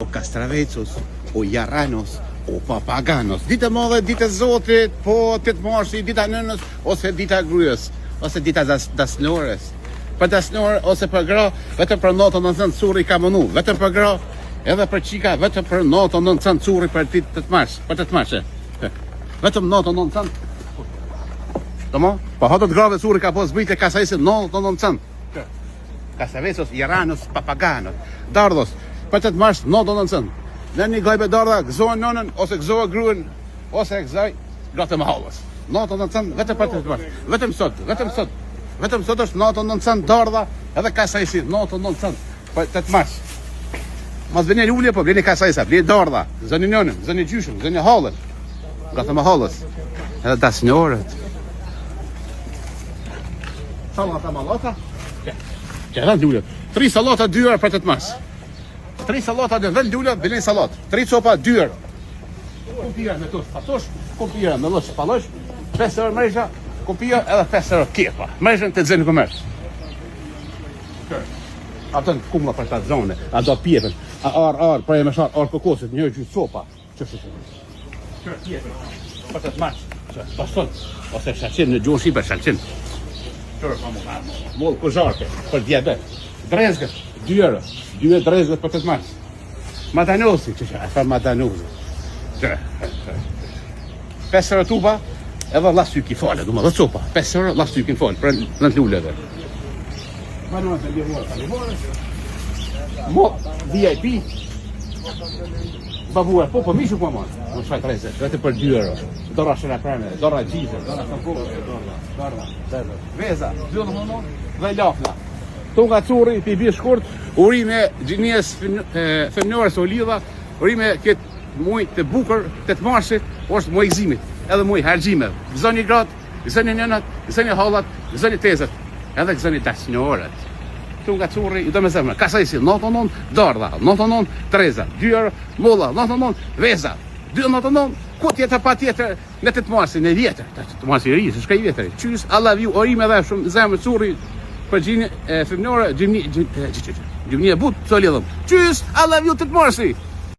O Kastravecos, o Jaranos, o Papaganos. Dita madhe, dita Zotit, po 8 marsi, dita nënës, ose dita gryës, ose dita dasnores. Për dasnore ose për gra, vetëm për natën 9 curri ka mënu, vetëm për gra, edhe për qika, vetëm për natën 9 curri për ditë 8 mars, për 8 mars. Vetëm natën 9. Tomo? Po hatët grave curri ka po zbritje kasajse natën 9. Kastravecos, Jaranos, Papaganos, Dardos. Për 8 mars, natën 9. Në një gajbe darda, gëzohen nënën, ose gëzohen gruen, ose gëzoj gratë më halës. Natën 9, vetëm për 8 mars. Vetëm sot. Vetëm sot është natën 9 darda, edhe kasajsi, natën 9 për 8 mars. Mas vjen ulje, po vjen kasajsa, vjen darda, zëni nënën, zëni gjyshën, zëni halën. Gratë më halës. Edhe dasnjorët. Salata malata. Që edhe lule. 3 salata 2 orë për 8 mars. 3 salata dhe vend lule, vjen salat. 3 copa 2 orë. Kumpira me tos patosh, kumpira me lloç pallosh, 5 orë mresha, kumpira edhe 5 orë kepa. Mreshen të zënë komerc. Atë kumlla për ta zonë, a do pjetën. Ar, pra e më shar, ar kokosit, një gjys copa. Ç'është? Kë tjetër. Për 8 mars. Paston, ose shaqin në gjuhën shqipe shaqin. Mollë kozharke, për diabet. Drezgët, 2 orë. 2 drezgët për 8 mars. Matanosi, që e fa matanosi. 5 orë tuba, edhe lastyki falë, du më dhe copa. 5 orë lastyki falë, për në të lulleve. Manuat e livorës. Mo, VIP. Babuar, po mishu po marë. Më shfaj 30, vete për 2 orë. Dora shëra preme, dora gjizë, dora sampurë, dora. Veza, 2 orë dhe lafna. Tunga curri, pibi shkurt, urime gjinies femnores o lidha, urime këtë muj të bukër, 8 marsit, është muj gzimit, edhe muj hargjime. Gëzoni gratë, gëzoni nënat, gëzoni hallat, gëzoni tezët, edhe gëzoni dasnjorët. Tunga curri, i do me zemër, kasajsi, 99, darda, 99, treza, 2 orë, molla, 99, veza, 299, ku tjetër pa tjetër, në 8 marsin, në vjetër, 8 marsin i ri, se shka i vjetër, qys, alla vju, orime dhe shumë zemër curri, për gjini femnore, gjimni e but, të lidhëm. Qys, alla vju 8 marsi.